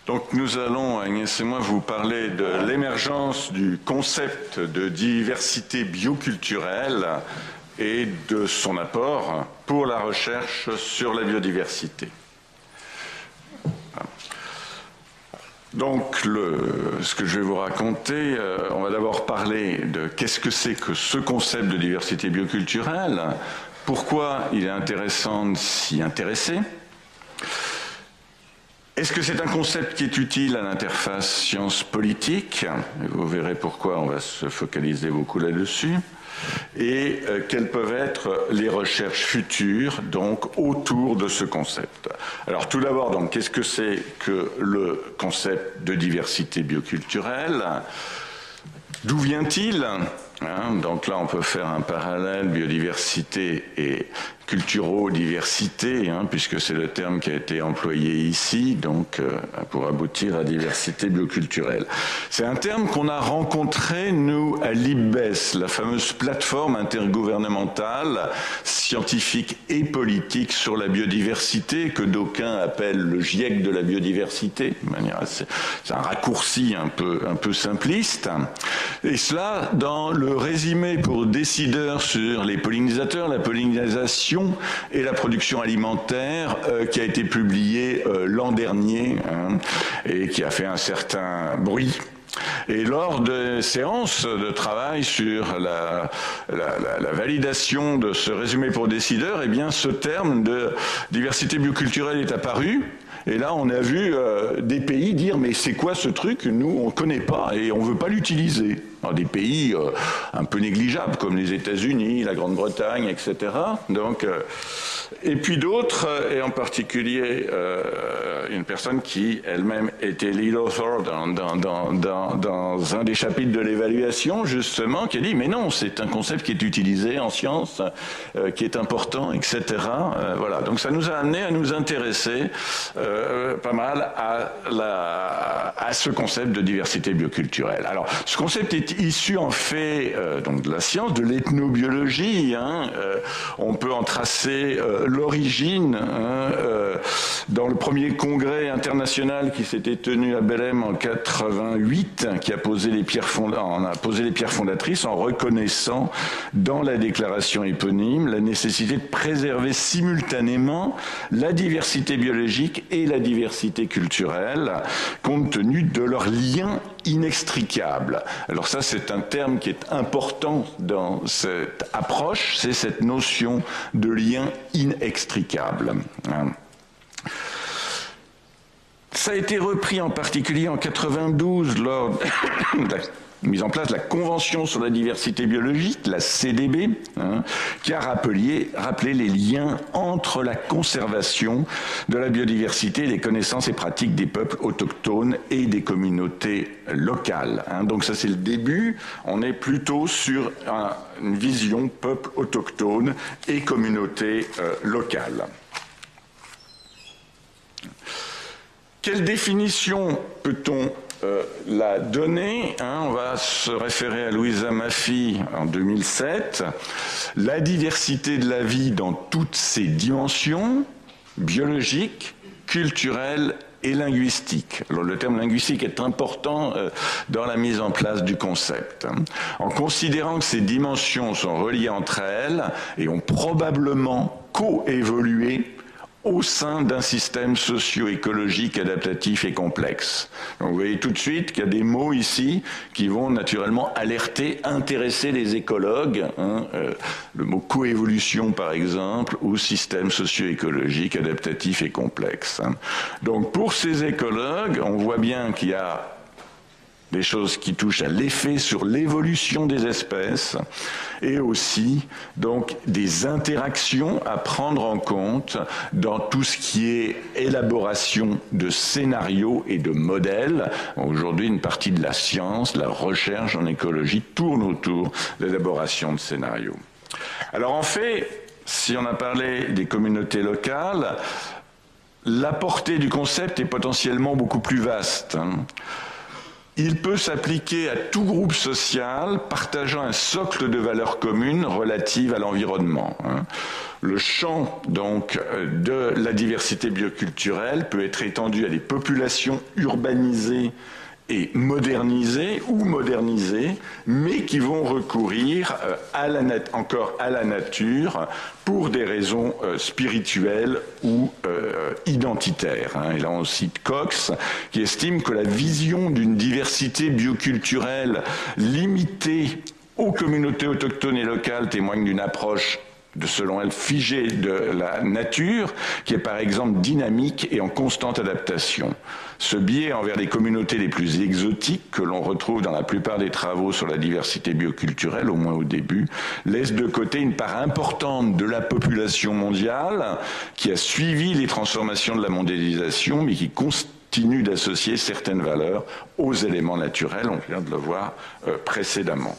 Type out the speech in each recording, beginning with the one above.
Donc nous allons, Agnès et moi, vous parler de l'émergence du concept de diversité bioculturelle et de son apport pour la recherche sur la biodiversité. Donc, ce que je vais vous raconter, on va d'abord parler de qu'est-ce que c'est que ce concept de diversité bioculturelle, pourquoi il est intéressant de s'y intéresser. Est-ce que c'est un concept qui est utile à l'interface science-politique? Vous verrez pourquoi on va se focaliser beaucoup là-dessus. Et quelles peuvent être les recherches futures donc autour de ce concept. Alors tout d'abord, donc qu'est-ce que c'est que le concept de diversité bioculturelle? D'où vient-il? Donc là, on peut faire un parallèle biodiversité et culturo-diversité, puisque c'est le terme qui a été employé ici, donc pour aboutir à diversité bioculturelle. C'est un terme qu'on a rencontré, nous, à l'IPBES, la fameuse plateforme intergouvernementale, scientifique et politique sur la biodiversité, que d'aucuns appellent le GIEC de la biodiversité. C'est un raccourci un peu simpliste. Et cela dans le résumé pour décideurs sur les pollinisateurs, la pollinisation et la production alimentaire qui a été publié l'an dernier et qui a fait un certain bruit. Et lors de séances de travail sur la validation de ce résumé pour décideurs, eh bien, ce terme de diversité bioculturelle est apparu. Et là, on a vu des pays dire « mais c'est quoi ce truc? Nous, on ne connaît pas et on ne veut pas l'utiliser ». Dans des pays un peu négligeables, comme les États-Unis, la Grande-Bretagne, etc. Donc, et puis d'autres, et en particulier une personne qui elle-même était lead author dans un des chapitres de l'évaluation, justement, qui a dit « mais non, c'est un concept qui est utilisé en sciences, qui est important, etc. » Voilà, donc ça nous a amené à nous intéresser pas mal à ce concept de diversité bioculturelle. Alors, ce concept est issu en fait donc de la science, de l'ethnobiologie. On peut en tracer l'origine dans le premier congrès international qui s'était tenu à Belém en 88, qui a posé les pierres fondatrices en reconnaissant dans la déclaration éponyme la nécessité de préserver simultanément la diversité biologique et la diversité culturelle, compte tenu de leurs liens inextricables. Alors ça, c'est un terme qui est important dans cette approche, c'est cette notion de lien inextricable. Ça a été repris en particulier en 92 lors de la mise en place de la Convention sur la diversité biologique, la CDB, qui a rappelé les liens entre la conservation de la biodiversité et les connaissances et pratiques des peuples autochtones et des communautés locales. Donc ça, c'est le début. On est plutôt sur une vision peuple autochtone et communauté locale. Quelle définition peut-on la donner? On va se référer à Louisa Maffei en 2007. La diversité de la vie dans toutes ses dimensions, biologiques, culturelles et linguistiques. Alors le terme linguistique est important dans la mise en place du concept. En considérant que ces dimensions sont reliées entre elles et ont probablement coévolué au sein d'un système socio-écologique adaptatif et complexe. Donc vous voyez tout de suite qu'il y a des mots ici qui vont naturellement alerter, intéresser les écologues. Le mot coévolution par exemple, ou système socio-écologique adaptatif et complexe. Donc pour ces écologues, on voit bien qu'il y a des choses qui touchent à l'effet sur l'évolution des espèces et aussi donc des interactions à prendre en compte dans tout ce qui est élaboration de scénarios et de modèles. Aujourd'hui, une partie de la science, la recherche en écologie tourne autour de l'élaboration de scénarios. Alors en fait, si on a parlé des communautés locales, la portée du concept est potentiellement beaucoup plus vaste. Il peut s'appliquer à tout groupe social partageant un socle de valeurs communes relatives à l'environnement. Le champ donc de la diversité bioculturelle peut être étendu à des populations urbanisées et modernisées ou modernisées, mais qui vont recourir encore à la nature pour des raisons spirituelles ou identitaires. Et là on cite Cox, qui estime que la vision d'une diversité bioculturelle limitée aux communautés autochtones et locales témoigne d'une approche selon elle, figée de la nature, qui est par exemple dynamique et en constante adaptation. Ce biais envers les communautés les plus exotiques, que l'on retrouve dans la plupart des travaux sur la diversité bioculturelle, au moins au début, laisse de côté une part importante de la population mondiale qui a suivi les transformations de la mondialisation, mais qui continue d'associer certaines valeurs aux éléments naturels, on vient de le voir précédemment.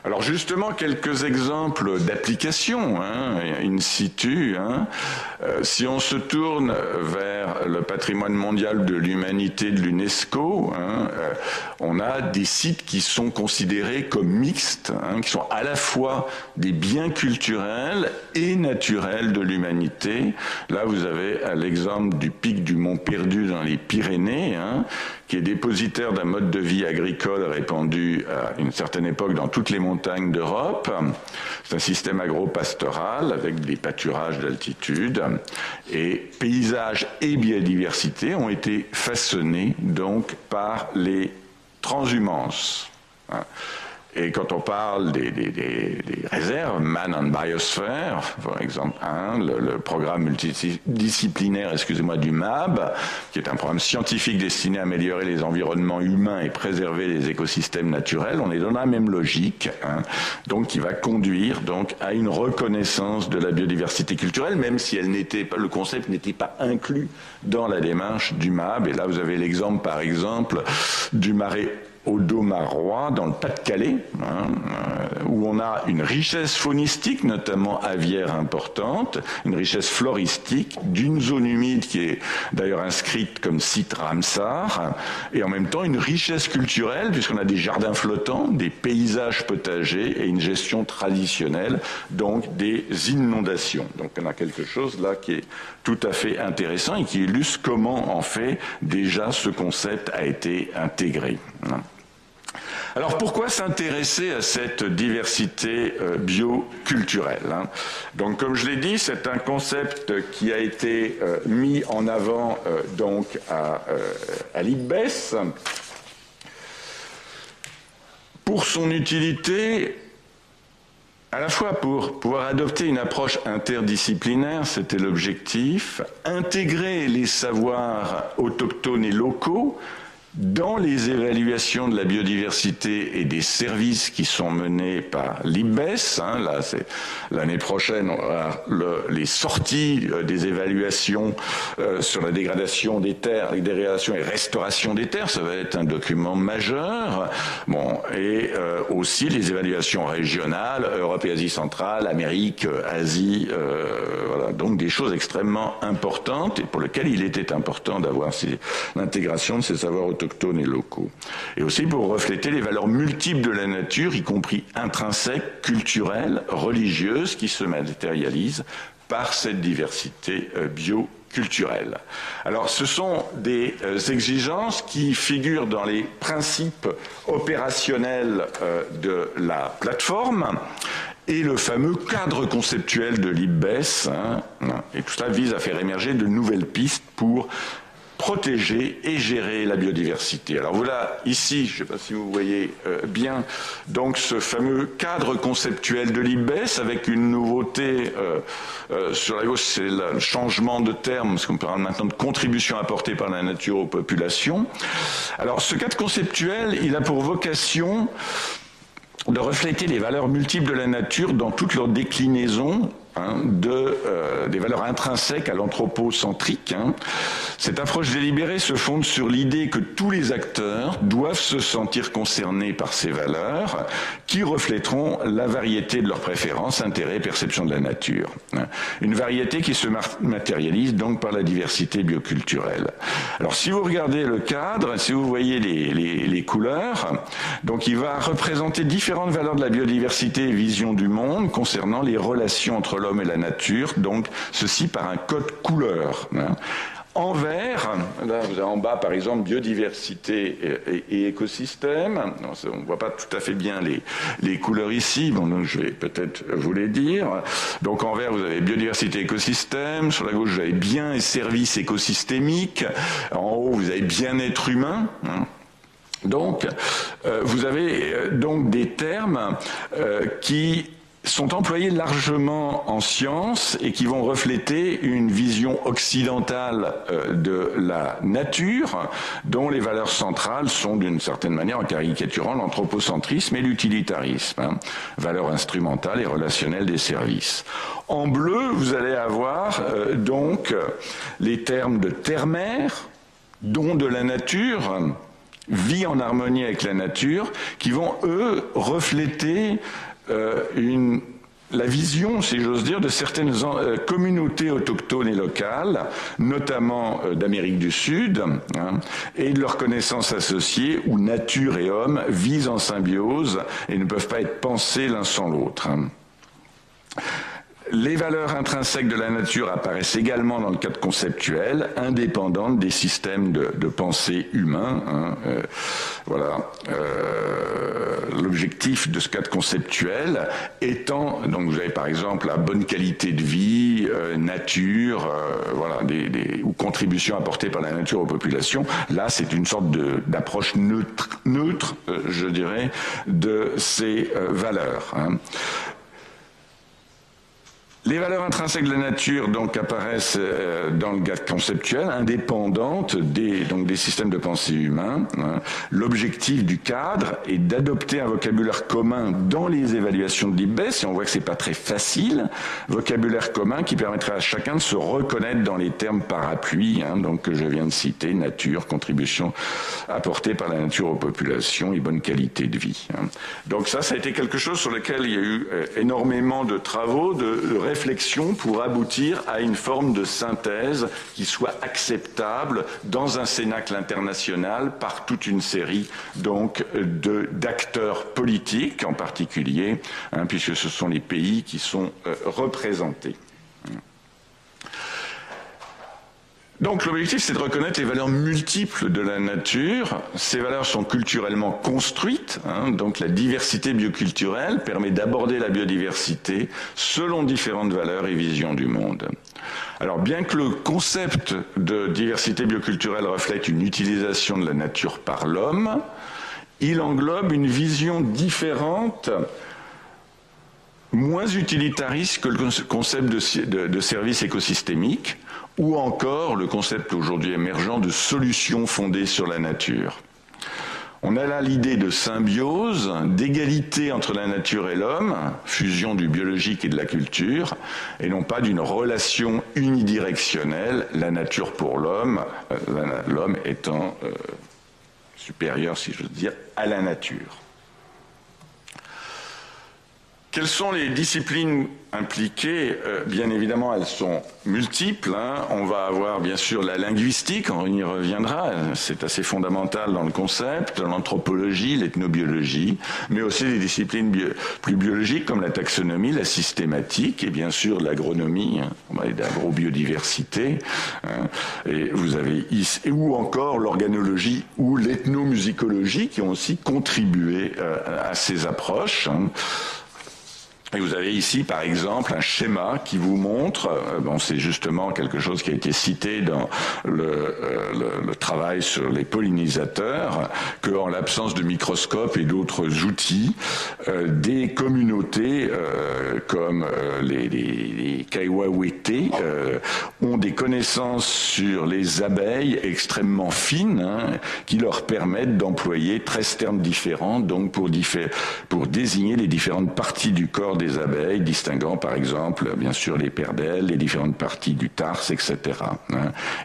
Alors justement, quelques exemples d'applications, in situ. Si on se tourne vers le patrimoine mondial de l'humanité de l'UNESCO, on a des sites qui sont considérés comme mixtes, qui sont à la fois des biens culturels et naturels de l'humanité. Là, vous avez l'exemple du pic du Mont Perdu dans les Pyrénées, qui est dépositaire d'un mode de vie agricole répandu à une certaine époque dans toutes les montagnes d'Europe. C'est un système agro-pastoral avec des pâturages d'altitude, et paysages et biodiversité ont été façonnés donc par les transhumances. Et quand on parle des réserves, Man and Biosphere, par exemple, le programme multidisciplinaire, du MAB, qui est un programme scientifique destiné à améliorer les environnements humains et préserver les écosystèmes naturels, on est dans la même logique, donc qui va conduire donc à une reconnaissance de la biodiversité culturelle, même si le concept n'était pas inclus dans la démarche du MAB. Et là, vous avez l'exemple, par exemple, du marais Audomarois, dans le Pas-de-Calais, où on a une richesse faunistique, notamment aviaire importante, une richesse floristique, d'une zone humide qui est d'ailleurs inscrite comme site Ramsar, et en même temps une richesse culturelle, puisqu'on a des jardins flottants, des paysages potagers et une gestion traditionnelle, donc des inondations. Donc on a quelque chose là qui est tout à fait intéressant et qui illustre comment, en fait, déjà ce concept a été intégré. Alors pourquoi s'intéresser à cette diversité bioculturelle? Donc comme je l'ai dit, c'est un concept qui a été mis en avant donc à l'IPBES. Pour son utilité, à la fois pour pouvoir adopter une approche interdisciplinaire, c'était l'objectif, intégrer les savoirs autochtones et locaux dans les évaluations de la biodiversité et des services qui sont menés par l'IPBES. Là, c'est l'année prochaine, on aura les sorties des évaluations sur la dégradation des terres, dégradation et restauration des terres. Ça va être un document majeur. Bon, et aussi les évaluations régionales, Europe et Asie centrale, Amérique, Asie, voilà. Donc des choses extrêmement importantes et pour lesquelles il était important d'avoir l'intégration de ces savoirs autochtones et locaux. Et aussi pour refléter les valeurs multiples de la nature, y compris intrinsèques, culturelles, religieuses, qui se matérialisent par cette diversité bioculturelle. Alors ce sont des exigences qui figurent dans les principes opérationnels de la plateforme et le fameux cadre conceptuel de l'IPBES. Et tout cela vise à faire émerger de nouvelles pistes pour protéger et gérer la biodiversité. Alors voilà, ici, je ne sais pas si vous voyez bien, donc ce fameux cadre conceptuel de l'IPBES avec une nouveauté sur la gauche, c'est le changement de terme, parce qu'on parle maintenant de contribution apportée par la nature aux populations. Alors ce cadre conceptuel, il a pour vocation de refléter les valeurs multiples de la nature dans toutes leurs déclinaisons des valeurs intrinsèques à l'anthropocentrique. Cette approche délibérée se fonde sur l'idée que tous les acteurs doivent se sentir concernés par ces valeurs qui reflèteront la variété de leurs préférences, intérêts et perceptions de la nature. Une variété qui se matérialise donc par la diversité bioculturelle. Alors si vous regardez le cadre, si vous voyez les couleurs, donc il va représenter différentes valeurs de la biodiversité et vision du monde concernant les relations entre l'homme et la nature, donc ceci par un code couleur. En vert, là vous avez en bas par exemple biodiversité et écosystème. On ne voit pas tout à fait bien les couleurs ici, bon, donc je vais peut-être vous les dire. Donc en vert vous avez biodiversité et écosystème, sur la gauche vous avez biens et services écosystémiques, en haut vous avez bien-être humain. Donc vous avez donc des termes qui sont employés largement en sciences et qui vont refléter une vision occidentale de la nature, dont les valeurs centrales sont d'une certaine manière, en caricaturant, l'anthropocentrisme et l'utilitarisme, valeurs instrumentales et relationnelles des services. En bleu, vous allez avoir donc les termes de terre-mère, don de la nature, vie en harmonie avec la nature, qui vont, eux, refléter la vision, si j'ose dire, de certaines communautés autochtones et locales, notamment d'Amérique du Sud, et de leurs connaissances associées, où nature et homme vivent en symbiose et ne peuvent pas être pensés l'un sans l'autre. Les valeurs intrinsèques de la nature apparaissent également dans le cadre conceptuel, indépendantes des systèmes de pensée humains. Voilà. L'objectif de ce cadre conceptuel étant, donc vous avez par exemple la bonne qualité de vie, nature, voilà, ou contribution apportée par la nature aux populations. Là, c'est une sorte d'approche neutre, je dirais, de ces valeurs. Les valeurs intrinsèques de la nature donc apparaissent dans le cadre conceptuel, indépendantes des systèmes de pensée humains. L'objectif du cadre est d'adopter un vocabulaire commun dans les évaluations de l'IPBES, et on voit que c'est pas très facile, vocabulaire commun qui permettrait à chacun de se reconnaître dans les termes parapluies, donc que je viens de citer, nature, contribution apportée par la nature aux populations et bonne qualité de vie. Donc ça a été quelque chose sur lequel il y a eu énormément de travaux, de réflexion pour aboutir à une forme de synthèse qui soit acceptable dans un cénacle international par toute une série donc d'acteurs politiques en particulier, puisque ce sont les pays qui sont représentés. Donc l'objectif, c'est de reconnaître les valeurs multiples de la nature. Ces valeurs sont culturellement construites, donc la diversité bioculturelle permet d'aborder la biodiversité selon différentes valeurs et visions du monde. Alors bien que le concept de diversité bioculturelle reflète une utilisation de la nature par l'homme, il englobe une vision différente, moins utilitariste que le concept de service écosystémique, ou encore le concept aujourd'hui émergent de solutions fondées sur la nature. On a là l'idée de symbiose, d'égalité entre la nature et l'homme, fusion du biologique et de la culture, et non pas d'une relation unidirectionnelle, la nature pour l'homme, l'homme étant supérieur, si je veux dire, à la nature. Quelles sont les disciplines impliquées? Bien évidemment, elles sont multiples. On va avoir bien sûr la linguistique, on y reviendra, c'est assez fondamental dans le concept, l'anthropologie, l'ethnobiologie, mais aussi les disciplines plus biologiques comme la taxonomie, la systématique et bien sûr l'agronomie, on va parler d'agrobiodiversité, et vous avez ici, ou encore l'organologie ou l'ethnomusicologie qui ont aussi contribué à ces approches. Et vous avez ici, par exemple, un schéma qui vous montre, c'est justement quelque chose qui a été cité dans le travail sur les pollinisateurs, qu'en l'absence de microscopes et d'autres outils, des communautés comme les Kaiwawete ont des connaissances sur les abeilles extrêmement fines, qui leur permettent d'employer 13 termes différents, donc pour désigner les différentes parties du corps des des abeilles, distinguant par exemple, bien sûr, les paires d'ailes, les différentes parties du tarse, etc.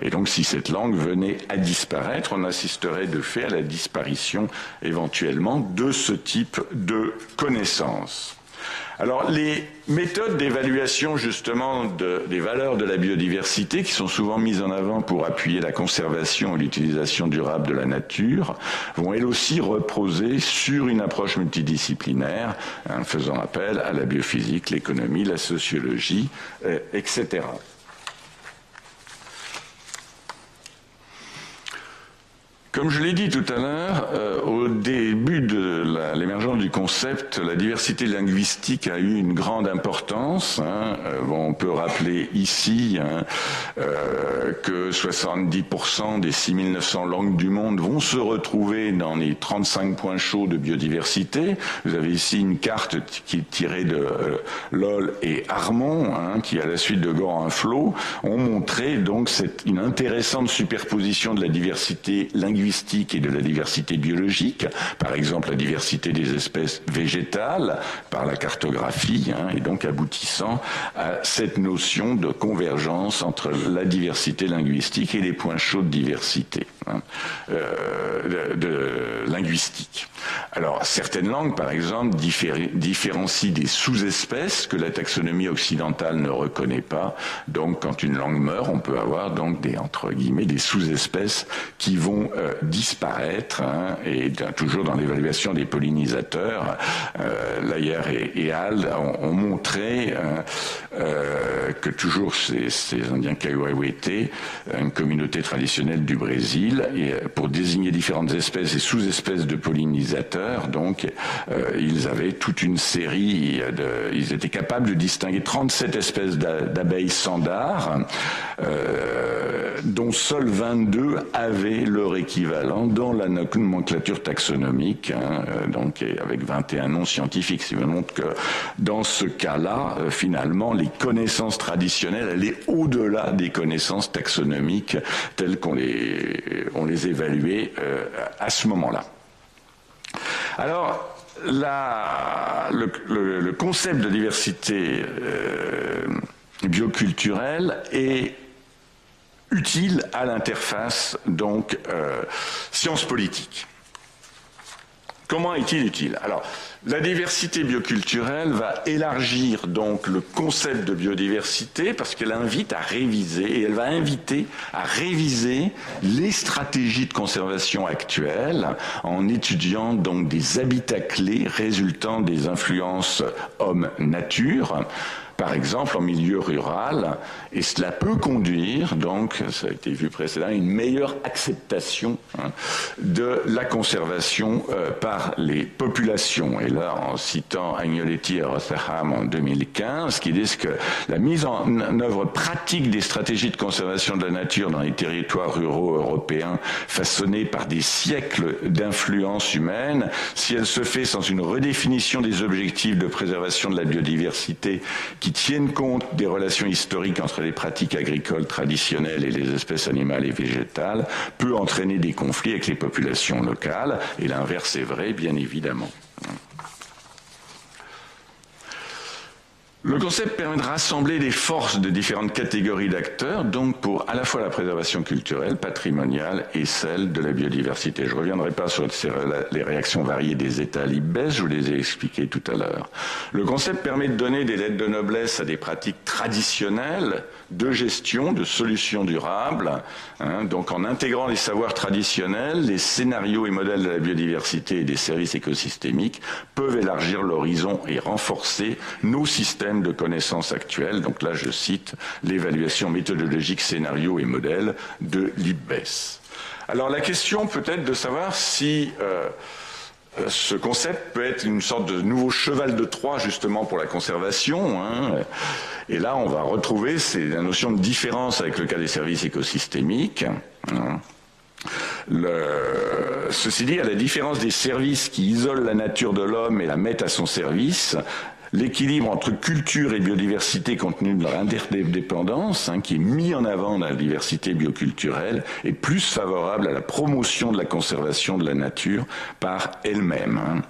Et donc, si cette langue venait à disparaître, on assisterait de fait à la disparition éventuellement de ce type de connaissances. Alors, les méthodes d'évaluation justement des valeurs de la biodiversité qui sont souvent mises en avant pour appuyer la conservation et l'utilisation durable de la nature vont elles aussi reposer sur une approche multidisciplinaire, faisant appel à la biophysique, l'économie, la sociologie, etc. Comme je l'ai dit tout à l'heure, au début de l'émergence du concept, la diversité linguistique a eu une grande importance. On peut rappeler ici que 70% des 6900 langues du monde vont se retrouver dans les 35 points chauds de biodiversité. Vous avez ici une carte qui est tirée de Loll et Harmon, qui à la suite de Gorin-Floh ont montré donc une intéressante superposition de la diversité linguistique et de la diversité biologique, par exemple la diversité des espèces végétales par la cartographie, et donc aboutissant à cette notion de convergence entre la diversité linguistique et les points chauds de diversité linguistique. Alors, certaines langues, par exemple, différencient des sous-espèces que la taxonomie occidentale ne reconnaît pas. Donc, quand une langue meurt, on peut avoir donc entre guillemets, des sous-espèces qui vont disparaître. Et toujours dans l'évaluation des pollinisateurs, Layer et Hall ont montré que toujours ces Indiens Kaiowete, une communauté traditionnelle du Brésil, et pour désigner différentes espèces et sous-espèces de pollinisateurs, donc ils avaient toute une série ils étaient capables de distinguer 37 espèces d'abeilles sandars, dont seules 22 avaient leur équivalent dans la nomenclature taxonomique, donc avec 21 noms scientifiques. Ce qui montre que dans ce cas-là, finalement, les connaissances traditionnelles allaient au-delà des connaissances taxonomiques telles qu'on les évaluait à ce moment-là. Alors, le concept de diversité bioculturelle est utile à l'interface donc sciences politiques. Comment est-il utile? Alors, la diversité bioculturelle va élargir donc le concept de biodiversité parce qu'elle invite à réviser, et elle va inviter à réviser les stratégies de conservation actuelles en étudiant donc des habitats clés résultant des influences homme-nature, par exemple en milieu rural, et cela peut conduire, donc, ça a été vu précédemment, à une meilleure acceptation de la conservation par les populations. Et là, en citant Agnoletti et Rotherham en 2015, qui disent que la mise en œuvre pratique des stratégies de conservation de la nature dans les territoires ruraux européens façonnés par des siècles d'influence humaine, si elle se fait sans une redéfinition des objectifs de préservation de la biodiversité qui tiennent compte des relations historiques entre les pratiques agricoles traditionnelles et les espèces animales et végétales, peut entraîner des conflits avec les populations locales, et l'inverse est vrai, bien évidemment. Le concept permet de rassembler les forces de différentes catégories d'acteurs, donc pour à la fois la préservation culturelle, patrimoniale et celle de la biodiversité. Je ne reviendrai pas sur les réactions variées des États LibBes, je vous les ai expliquées tout à l'heure. Le concept permet de donner des lettres de noblesse à des pratiques traditionnelles de gestion, de solutions durables, donc en intégrant les savoirs traditionnels, les scénarios et modèles de la biodiversité et des services écosystémiques peuvent élargir l'horizon et renforcer nos systèmes de connaissances actuelles. Donc là, je cite l'évaluation méthodologique scénario et modèle de LibBes. Alors la question peut-être de savoir si ce concept peut être une sorte de nouveau cheval de Troie justement pour la conservation. Et là, on va retrouver la notion de différence avec le cas des services écosystémiques. Ceci dit, à la différence des services qui isolent la nature de l'homme et la mettent à son service, l'équilibre entre culture et biodiversité compte tenu de leur interdépendance, qui est mis en avant dans la diversité bioculturelle, est plus favorable à la promotion de la conservation de la nature par elle-même.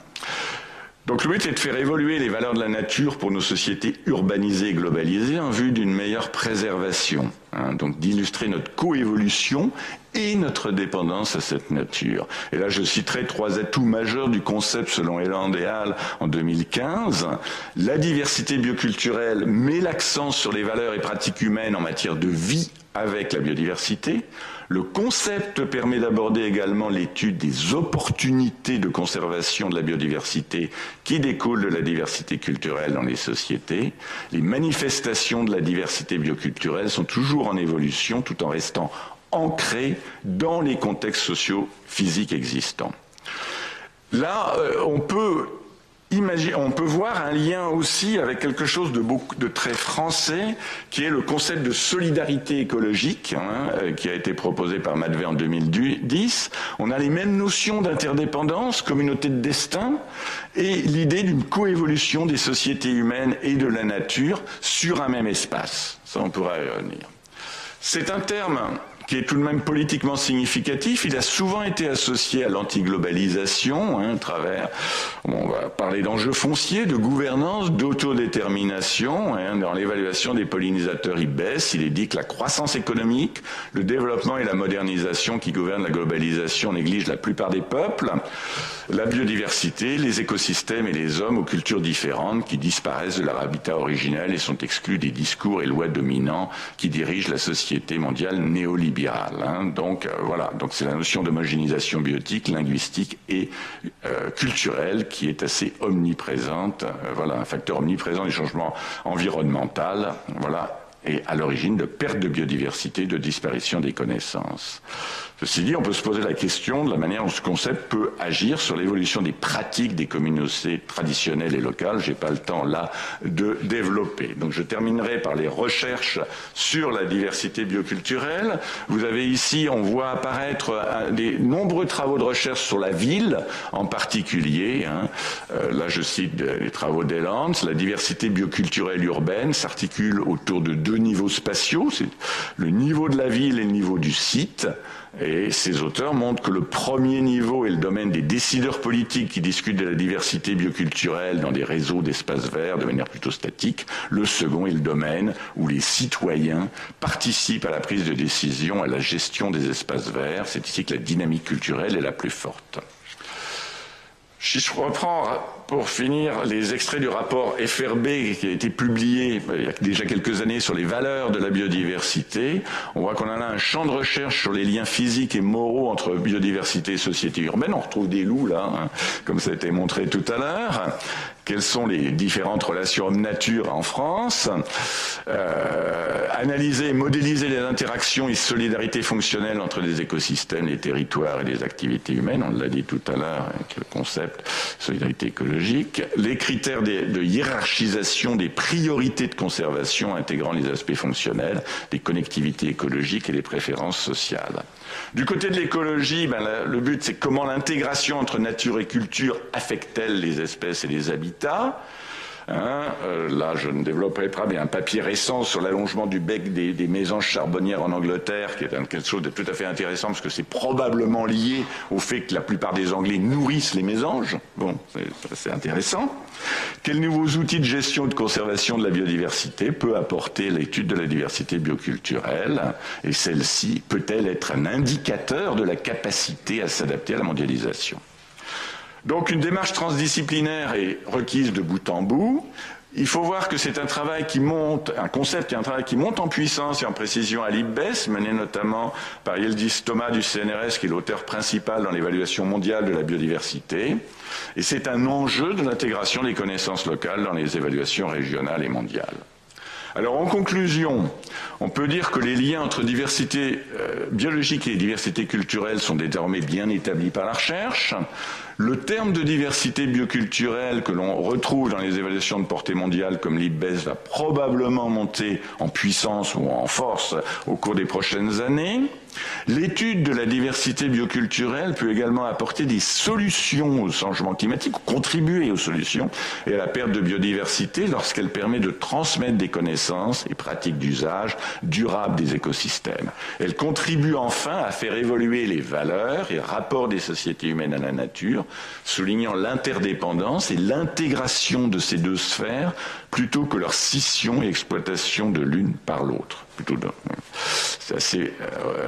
Donc le but est de faire évoluer les valeurs de la nature pour nos sociétés urbanisées et globalisées en vue d'une meilleure préservation, donc d'illustrer notre coévolution et notre dépendance à cette nature. Et là, je citerai 3 atouts majeurs du concept selon Eland et Hall en 2015. La diversité bioculturelle met l'accent sur les valeurs et pratiques humaines en matière de vie avec la biodiversité. Le concept permet d'aborder également l'étude des opportunités de conservation de la biodiversité qui découlent de la diversité culturelle dans les sociétés. Les manifestations de la diversité bioculturelle sont toujours en évolution tout en restant ancrées dans les contextes sociaux physiques existants. Là, on peut voir un lien aussi avec quelque chose de très français, qui est le concept de solidarité écologique, qui a été proposé par Matvey en 2010. On a les mêmes notions d'interdépendance, communauté de destin, et l'idée d'une coévolution des sociétés humaines et de la nature sur un même espace. Ça, on pourra y revenir. C'est un terme qui est tout de même politiquement significatif. Il a souvent été associé à l'antiglobalisation, à travers, on va parler d'enjeux fonciers, de gouvernance, d'autodétermination. Dans l'évaluation des pollinisateurs IBES, il est dit que la croissance économique, le développement et la modernisation qui gouvernent la globalisation négligent la plupart des peuples, la biodiversité, les écosystèmes et les hommes aux cultures différentes qui disparaissent de leur habitat originel et sont exclus des discours et lois dominants qui dirigent la société mondiale néolibérale. Donc voilà, donc c'est la notion d'homogénéisation biotique, linguistique et culturelle qui est assez omniprésente. Voilà, un facteur omniprésent du changement environnemental. Voilà, et à l'origine de perte de biodiversité, de disparition des connaissances. Ceci dit, on peut se poser la question de la manière dont ce concept peut agir sur l'évolution des pratiques des communautés traditionnelles et locales. Je n'ai pas le temps là de développer. Donc je terminerai par les recherches sur la diversité bioculturelle. Vous avez ici, on voit apparaître des nombreux travaux de recherche sur la ville en particulier. Là je cite les travaux d'Eland. La diversité bioculturelle urbaine s'articule autour de 2 niveaux spatiaux. C'est le niveau de la ville et le niveau du site. Et ces auteurs montrent que le premier niveau est le domaine des décideurs politiques qui discutent de la diversité bioculturelle dans des réseaux d'espaces verts de manière plutôt statique. Le second est le domaine où les citoyens participent à la prise de décision, à la gestion des espaces verts. C'est ici que la dynamique culturelle est la plus forte. Si je reprends pour finir les extraits du rapport FRB qui a été publié il y a déjà quelques années sur les valeurs de la biodiversité, on voit qu'on en a un champ de recherche sur les liens physiques et moraux entre biodiversité et société urbaine. On retrouve des loups là, comme ça a été montré tout à l'heure. Quelles sont les différentes relations homme-nature en France, analyser et modéliser les interactions et solidarités fonctionnelles entre les écosystèmes, les territoires et les activités humaines, on l'a dit tout à l'heure avec le concept solidarité écologique, les critères de hiérarchisation des priorités de conservation intégrant les aspects fonctionnels, les connectivités écologiques et les préférences sociales. Du côté de l'écologie, le but c'est comment l'intégration entre nature et culture affecte-t-elle les espèces et les habitats. Là, je ne développerai pas, mais un papier récent sur l'allongement du bec des mésanges charbonnières en Angleterre, qui est quelque chose de tout à fait intéressant, parce que c'est probablement lié au fait que la plupart des Anglais nourrissent les mésanges. Bon, c'est intéressant. Quels nouveaux outils de gestion et de conservation de la biodiversité peut apporter l'étude de la diversité bioculturelle? Et celle-ci peut-elle être un indicateur de la capacité à s'adapter à la mondialisation? Donc une démarche transdisciplinaire est requise de bout en bout. Il faut voir que c'est un travail qui monte, un concept et un travail qui monte en puissance et en précision à l'IPBES, mené notamment par Yıldız Thomas du CNRS, qui est l'auteur principal dans l'évaluation mondiale de la biodiversité. Et c'est un enjeu de l'intégration des connaissances locales dans les évaluations régionales et mondiales. Alors en conclusion, on peut dire que les liens entre diversité biologique et diversité culturelle sont désormais bien établis par la recherche. Le terme de diversité bioculturelle que l'on retrouve dans les évaluations de portée mondiale comme l'IPBES va probablement monter en puissance ou en force au cours des prochaines années. L'étude de la diversité bioculturelle peut également apporter des solutions au changement climatique, ou contribuer aux solutions et à la perte de biodiversité lorsqu'elle permet de transmettre des connaissances et pratiques d'usage durables des écosystèmes. Elle contribue enfin à faire évoluer les valeurs et rapports des sociétés humaines à la nature, soulignant l'interdépendance et l'intégration de ces deux sphères plutôt que leur scission et exploitation de l'une par l'autre. C'est assez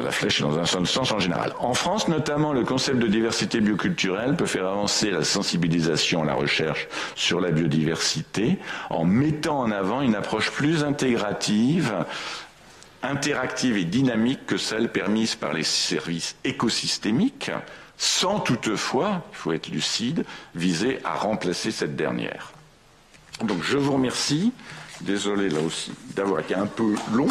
la flèche dans un seul sens en général. En France, notamment, le concept de diversité bioculturelle peut faire avancer la sensibilisation à la recherche sur la biodiversité en mettant en avant une approche plus intégrative, interactive et dynamique que celle permise par les services écosystémiques, sans toutefois, il faut être lucide, viser à remplacer cette dernière. Donc je vous remercie. Désolé là aussi d'avoir été un peu long.